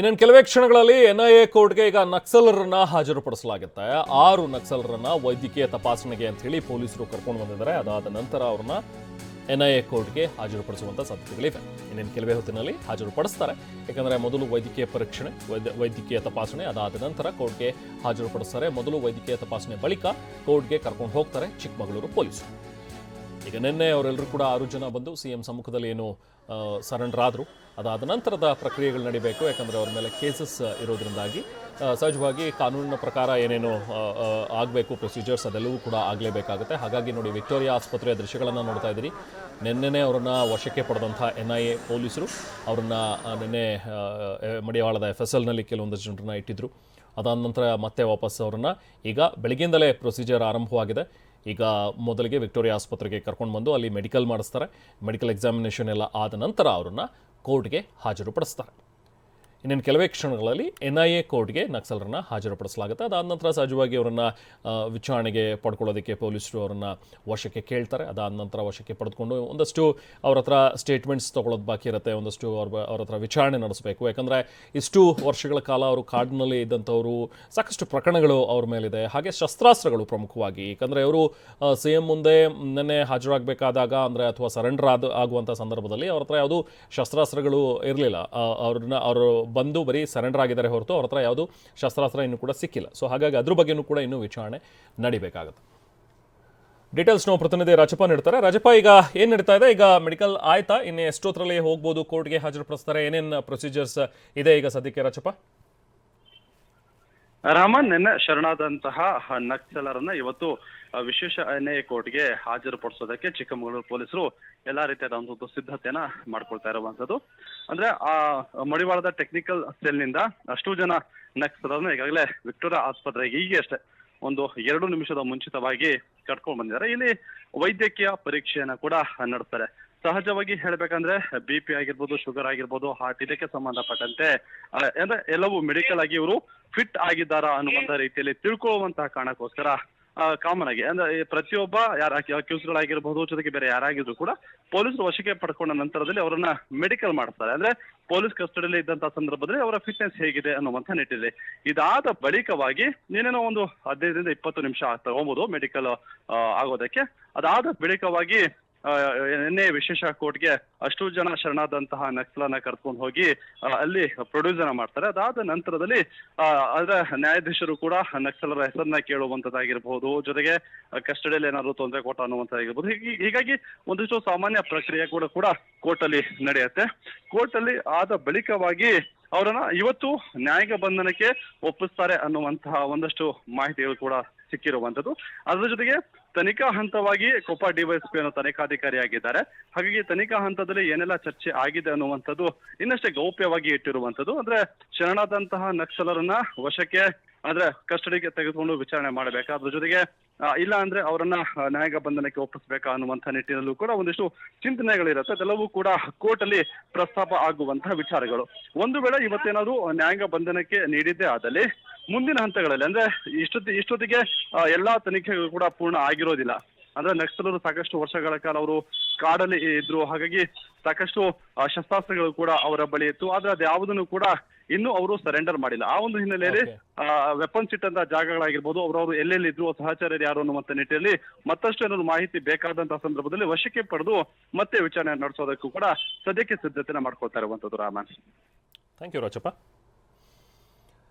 ಇನ್ನೇನು ಕೆಲವೇ ಕ್ಷಣಗಳಲ್ಲಿ ಎನ್ಐಎ ಕೋರ್ಟ್ಗೆ ಈಗ ನಕ್ಸಲರನ್ನ ಹಾಜರುಪಡಿಸಲಾಗುತ್ತೆ. 6 ನಕ್ಸಲರನ್ನ ವೈದ್ಯಕೀಯ ತಪಾಸಣೆಗೆ ಅಂತ ಹೇಳಿ ಪೊಲೀಸರು ಕರ್ಕೊಂಡು ಬಂದಿದ್ದಾರೆ. ಅದಾದ ನಂತರ ಅವ್ರನ್ನ ಎನ್ಐಎ ಕೋರ್ಟ್ಗೆ ಹಾಜರುಪಡಿಸುವಂತ ಸಾಧ್ಯತೆಗಳಿವೆ. ಇನ್ನೇನು ಕೆಲವೇ ಹೊತ್ತಿನಲ್ಲಿ ಹಾಜರುಪಡಿಸ್ತಾರೆ. ಯಾಕಂದ್ರೆ ಮೊದಲು ವೈದ್ಯಕೀಯ ಪರೀಕ್ಷಣೆ, ವೈದ್ಯಕೀಯ ತಪಾಸಣೆ, ಅದಾದ ನಂತರ ಕೋರ್ಟ್ಗೆ ಹಾಜರುಪಡಿಸ್ತಾರೆ. ಮೊದಲು ವೈದ್ಯಕೀಯ ತಪಾಸಣೆ ಬಳಿಕ ಕೋರ್ಟ್ಗೆ ಕರ್ಕೊಂಡು ಹೋಗ್ತಾರೆ ಚಿಕ್ಕಮಗಳೂರು ಪೊಲೀಸರು. ಈಗ ನಿನ್ನೆ ಅವರೆಲ್ಲರೂ ಕೂಡ 6 ಜನ ಬಂದು ಸಿಎಂ ಸಮ್ಮುಖದಲ್ಲಿ ಏನು ಸರೆಂಡರ್ ಆದರು. ಅದಾದ ನಂತರದ ಪ್ರಕ್ರಿಯೆಗಳು ನಡೀಬೇಕು. ಯಾಕಂದರೆ ಅವ್ರ ಮೇಲೆ ಕೇಸಸ್ ಇರೋದ್ರಿಂದಾಗಿ ಸಹಜವಾಗಿ ಕಾನೂನಿನ ಪ್ರಕಾರ ಏನೇನು ಆಗಬೇಕು ಪ್ರೊಸೀಜರ್ಸ್ ಅದೆಲ್ಲವೂ ಕೂಡ ಆಗಲೇಬೇಕಾಗುತ್ತೆ. ಹಾಗಾಗಿ ನೋಡಿ, ವಿಕ್ಟೋರಿಯಾ ಆಸ್ಪತ್ರೆಯ ದೃಶ್ಯಗಳನ್ನು ನೋಡ್ತಾ ಇದ್ದೀರಿ. ನಿನ್ನೆ ಅವರನ್ನು ವಶಕ್ಕೆ ಪಡೆದಂಥ ಎನ್ಐಎ ಪೊಲೀಸರು ಅವರನ್ನು ನಿನ್ನೆ ಮಡಿವಾಳದ FSLನಲ್ಲಿ ಕೆಲವೊಂದು ಜನರನ್ನ ಇಟ್ಟಿದ್ದರು. ಅದಾದ ನಂತರ ಮತ್ತೆ ವಾಪಸ್ ಅವರನ್ನು ಈಗ ಬೆಳಗ್ಗೆಯಿಂದಲೇ ಪ್ರೊಸೀಜರ್ ಆರಂಭವಾಗಿದೆ. ಈಗ ಮೊದಲಿಗೆ ವಿಕ್ಟೋರಿಯಾ ಆಸ್ಪತ್ರೆಗೆ ಕರ್ಕೊಂಡು ಬಂದು ಅಲ್ಲಿ ಮೆಡಿಕಲ್ ಮಾಡಿಸ್ತಾರೆ. ಮೆಡಿಕಲ್ ಎಕ್ಸಾಮಿನೇಷನ್ ಎಲ್ಲ ಆದ ನಂತರ ಅವರನ್ನು ಕೋರ್ಟ್ಗೆ ಹಾಜರುಪಡಿಸ್ತಾರೆ. ಇನ್ನೇನು ಕೆಲವೇ ಕ್ಷಣಗಳಲ್ಲಿ ಎನ್ಐಎ ಕೋರ್ಟ್ಗೆ ನಕ್ಸಲರನ್ನ ಹಾಜರುಪಡಿಸಲಾಗುತ್ತೆ. ಅದಾದ ನಂತರ ಸಹಜವಾಗಿ ಅವರನ್ನು ವಿಚಾರಣೆಗೆ ಪಡ್ಕೊಳ್ಳೋದಕ್ಕೆ ಪೊಲೀಸರು ಅವರನ್ನು ವಶಕ್ಕೆ ಕೇಳ್ತಾರೆ. ಅದಾದ ನಂತರ ವಶಕ್ಕೆ ಪಡೆದುಕೊಂಡು ಒಂದಷ್ಟು ಅವ್ರ ಹತ್ರ ಸ್ಟೇಟ್ಮೆಂಟ್ಸ್ ತೊಗೊಳೋದು ಬಾಕಿ ಇರುತ್ತೆ. ಒಂದಷ್ಟು ಅವ್ರ ಹತ್ರ ವಿಚಾರಣೆ ನಡೆಸಬೇಕು. ಯಾಕಂದರೆ ಇಷ್ಟು ವರ್ಷಗಳ ಕಾಲ ಅವರು ಕಾಡಿನಲ್ಲಿ ಇದ್ದಂಥವರು, ಸಾಕಷ್ಟು ಪ್ರಕರಣಗಳು ಅವ್ರ ಮೇಲಿದೆ. ಹಾಗೆ ಶಸ್ತ್ರಾಸ್ತ್ರಗಳು ಪ್ರಮುಖವಾಗಿ, ಯಾಕಂದರೆ ಅವರು CM ಮುಂದೆ ನಿನ್ನೆ ಹಾಜರಾಗಬೇಕಾದಾಗ ಅಂದರೆ ಅಥವಾ ಸರೆಂಡರ್ ಆಗುವಂಥ ಸಂದರ್ಭದಲ್ಲಿ ಅವ್ರ ಹತ್ರ ಯಾವುದು ಶಸ್ತ್ರಾಸ್ತ್ರಗಳು ಇರಲಿಲ್ಲ. ಅವರು ಬಂದು ಬರೀ ಸರೆಂಡರ್ ಆಗಿದ್ದಾರೆ ಹೊರತು ಅವ್ರ ಹತ್ರ ಯಾವುದು ಶಸ್ತ್ರಾಸ್ತ್ರ ಇನ್ನೂ ಕೂಡ ಸಿಕ್ಕಿಲ್ಲ. ಸೊ ಹಾಗಾಗಿ ಅದ್ರ ಬಗ್ಗೆನೂ ಕೂಡ ಇನ್ನೂ ವಿಚಾರಣೆ ನಡಿಬೇಕಾಗುತ್ತೆ. ಡೀಟೇಲ್ಸ್ ನಾವು ಪ್ರತಿನಿಧಿ ರಾಜಪ್ಪ ನೀಡ್ತಾರೆ. ರಾಜಪ್ಪ, ಈಗ ಏನು ನಡೀತಾ ಇದೆ? ಈಗ ಮೆಡಿಕಲ್ ಆಯ್ತಾ? ಇನ್ನು ಎಷ್ಟೊತ್ತರಲ್ಲಿ ಹೋಗ್ಬೋದು ಕೋರ್ಟ್ಗೆ ಹಾಜರುಪಡಿಸ್ತಾರೆ? ಏನೇನು ಪ್ರೊಸೀಜರ್ಸ್ ಇದೆ ಈಗ ಸದ್ಯಕ್ಕೆ ರಾಜಪ್ಪ? ರಾಮನ್, ನಿನ್ನೆ ಶರಣಾದಂತಹ ನಕ್ಸಲರನ್ನ ಇವತ್ತು ವಿಶೇಷ ಎನ್ಐಎ ಕೋರ್ಟ್ಗೆ ಹಾಜರುಪಡಿಸೋದಕ್ಕೆ ಚಿಕ್ಕಮಗಳೂರು ಪೊಲೀಸರು ಎಲ್ಲಾ ರೀತಿಯಾದ ಒಂದು ಸಿದ್ಧತೆಯನ್ನ ಮಾಡ್ಕೊಳ್ತಾ ಇರುವಂತದ್ದು. ಅಂದ್ರೆ ಆ ಮಡಿವಾಳದ ಟೆಕ್ನಿಕಲ್ ಸೆಲ್ನಿಂದ ಅಷ್ಟು ಜನ ನಕ್ಸಲರನ್ನ ಈಗಾಗಲೇ ವಿಕ್ಟೋರಿಯಾ ಆಸ್ಪತ್ರೆಗೆ ಈಗ ಅಷ್ಟೇ ಒಂದು 2 ನಿಮಿಷದ ಮುಂಚಿತವಾಗಿ ಕರ್ಕೊಂಡು ಬಂದಿದ್ದಾರೆ. ಇಲ್ಲಿ ವೈದ್ಯಕೀಯ ಪರೀಕ್ಷೆಯನ್ನ ಕೂಡ ನಡೆಸ್ತಾರೆ. ಸಹಜವಾಗಿ ಹೇಳ್ಬೇಕಂದ್ರೆ BP ಆಗಿರ್ಬೋದು, ಶುಗರ್ ಆಗಿರ್ಬೋದು, ಹಾರ್ಟ್, ಇದಕ್ಕೆ ಸಂಬಂಧಪಟ್ಟಂತೆ ಅಂದ್ರೆ ಎಲ್ಲವೂ ಮೆಡಿಕಲ್ ಆಗಿ ಇವರು ಫಿಟ್ ಆಗಿದ್ದಾರಾ ಅನ್ನುವಂತ ರೀತಿಯಲ್ಲಿ ತಿಳ್ಕೊಳ್ಳುವಂತಹ ಕಾರಣಕ್ಕೋಸ್ಕರ ಕಾಮನ್ ಆಗಿ ಅಂದ್ರೆ ಪ್ರತಿಯೊಬ್ಬ ಅಕ್ಯೂಸ್ಗಳಾಗಿರ್ಬೋದು, ಜೊತೆಗೆ ಬೇರೆ ಯಾರಾಗಿದ್ರು ಕೂಡ ಪೊಲೀಸರು ವಶಕ್ಕೆ ಪಡ್ಕೊಂಡ ನಂತರದಲ್ಲಿ ಅವರನ್ನ ಮೆಡಿಕಲ್ ಮಾಡ್ತಾರೆ. ಅಂದ್ರೆ ಪೊಲೀಸ್ ಕಸ್ಟಡಿಯಲ್ಲಿ ಇದ್ದಂತಹ ಸಂದರ್ಭದಲ್ಲಿ ಅವರ ಫಿಟ್ನೆಸ್ ಹೇಗಿದೆ ಅನ್ನುವಂತ ನಿಟ್ಟಿನಲ್ಲಿ. ಇದಾದ ಬಳಿಕವಾಗಿ ಏನೇನೋ ಒಂದು 15ರಿಂದ 20 ನಿಮಿಷ ತಗೊಬಹುದು ಮೆಡಿಕಲ್ ಆಗೋದಕ್ಕೆ. ಅದಾದ ಬಳಿಕವಾಗಿ ನಿನ್ನೆ ವಿಶೇಷ ಕೋರ್ಟ್ಗೆ ಅಷ್ಟು ಜನ ಶರಣಾದಂತಹ ನಕ್ಸಲನ್ನ ಕರ್ಕೊಂಡು ಹೋಗಿ ಅಲ್ಲಿ ಪ್ರೊಡ್ಯೂಸರ್ ಮಾಡ್ತಾರೆ. ಅದಾದ ನಂತರದಲ್ಲಿ ಅಂದ್ರೆ ನ್ಯಾಯಾಧೀಶರು ಕೂಡ ನಕ್ಸಲರ ಹೆಸರನ್ನ ಕೇಳುವಂತದ್ದಾಗಿರ್ಬಹುದು, ಜೊತೆಗೆ ಕಸ್ಟಡಿಯಲ್ಲಿ ಏನಾದ್ರು ತೊಂದರೆ ಕೊಟ್ಟ ಅನ್ನುವಂಥದ್ದಾಗಿರ್ಬೋದು. ಹೀಗಾಗಿ ಒಂದಿಷ್ಟು ಸಾಮಾನ್ಯ ಪ್ರಕ್ರಿಯೆ ಕೂಡ ಕೋರ್ಟ್ ಅಲ್ಲಿ ನಡೆಯುತ್ತೆ. ಕೋರ್ಟ್ ಅಲ್ಲಿ ಆದ ಬಳಿಕವಾಗಿ ಅವರನ್ನ ಇವತ್ತು ನ್ಯಾಯಾಂಗ ಬಂಧನಕ್ಕೆ ಒಪ್ಪಿಸ್ತಾರೆ ಅನ್ನುವಂತಹ ಒಂದಷ್ಟು ಮಾಹಿತಿಗಳು ಕೂಡ ಸಿಕ್ಕಿರುವಂತದ್ದು. ಅದರ ಜೊತೆಗೆ ತನಿಖಾ ಹಂತವಾಗಿ ಕೊಪ್ಪ DYSP ಅನ್ನೋ ತನಿಖಾಧಿಕಾರಿಯಾಗಿದ್ದಾರೆ. ಹಾಗಾಗಿ ತನಿಖಾ ಹಂತದಲ್ಲಿ ಏನೆಲ್ಲ ಚರ್ಚೆ ಆಗಿದೆ ಅನ್ನುವಂಥದ್ದು ಇನ್ನಷ್ಟೇ ಗೌಪ್ಯವಾಗಿ ಇಟ್ಟಿರುವಂತದ್ದು. ಅಂದ್ರೆ ಶರಣಾದಂತಹ ನಕ್ಸಲರನ್ನ ವಶಕ್ಕೆ ಅಂದ್ರೆ ಕಸ್ಟಡಿಗೆ ತೆಗೆದುಕೊಂಡು ವಿಚಾರಣೆ ಮಾಡಬೇಕಾ, ಅದ್ರ ಜೊತೆಗೆ ಇಲ್ಲ ಅಂದ್ರೆ ಅವರನ್ನ ನ್ಯಾಯಾಂಗ ಬಂಧನಕ್ಕೆ ಒಪ್ಪಿಸ್ಬೇಕಾ ಅನ್ನುವಂಥ ನಿಟ್ಟಿನಲ್ಲೂ ಕೂಡ ಒಂದಿಷ್ಟು ಚಿಂತನೆಗಳಿರುತ್ತೆ. ಅದೆಲ್ಲವೂ ಕೂಡ ಕೋರ್ಟ್ ಅಲ್ಲಿ ಪ್ರಸ್ತಾಪ ಆಗುವಂತಹ ವಿಚಾರಗಳು. ಒಂದು ವೇಳೆ ಇವತ್ತೇನಾದ್ರು ನ್ಯಾಯಾಂಗ ಬಂಧನಕ್ಕೆ ನೀಡಿದ್ದೇ ಆದಲ್ಲಿ ಮುಂದಿನ ಹಂತಗಳಲ್ಲಿ ಅಂದ್ರೆ ಇಷ್ಟೊತ್ತಿಗೆ ಎಲ್ಲಾ ತನಿಖೆಗಳು ಕೂಡ ಪೂರ್ಣ ಆಗಿರೋದಿಲ್ಲ. ಅಂದ್ರೆ ನಕ್ಸಲರು ಸಾಕಷ್ಟು ವರ್ಷಗಳ ಕಾಲ ಅವರು ಕಾಡಲ್ಲಿ ಇದ್ರು. ಹಾಗಾಗಿ ಸಾಕಷ್ಟು ಶಸ್ತ್ರಾಸ್ತ್ರಗಳು ಕೂಡ ಅವರ ಬಳಿ ಇತ್ತು. ಆದ್ರೆ ಅದ್ಯಾವುದನ್ನು ಕೂಡ ಇನ್ನೂ ಅವರು ಸರೆಂಡರ್ ಮಾಡಿಲ್ಲ. ಆ ಒಂದು ಹಿನ್ನೆಲೆಯಲ್ಲಿ ವೆಪನ್ಸ್ ಇಟ್ಟಂತಹ ಜಾಗಗಳಾಗಿರ್ಬೋದು, ಅವರವರು ಎಲ್ಲೆಲ್ಲಿದ್ರು, ಸಹಚರ್ಯರು ಯಾರು ಅನ್ನುವಂಥ ನಿಟ್ಟಿನಲ್ಲಿ ಮತ್ತಷ್ಟು ಏನಾದ್ರು ಮಾಹಿತಿ ಬೇಕಾದಂತಹ ಸಂದರ್ಭದಲ್ಲಿ ವಶಕ್ಕೆ ಪಡೆದು ಮತ್ತೆ ವಿಚಾರಣೆ ನಡೆಸೋದಕ್ಕೂ ಕೂಡ ಸದ್ಯಕ್ಕೆ ಸಿದ್ಧತೆನ ಮಾಡ್ಕೊಳ್ತಾ ಇರುವಂತದ್ದು. Raman, thank you Rajappa.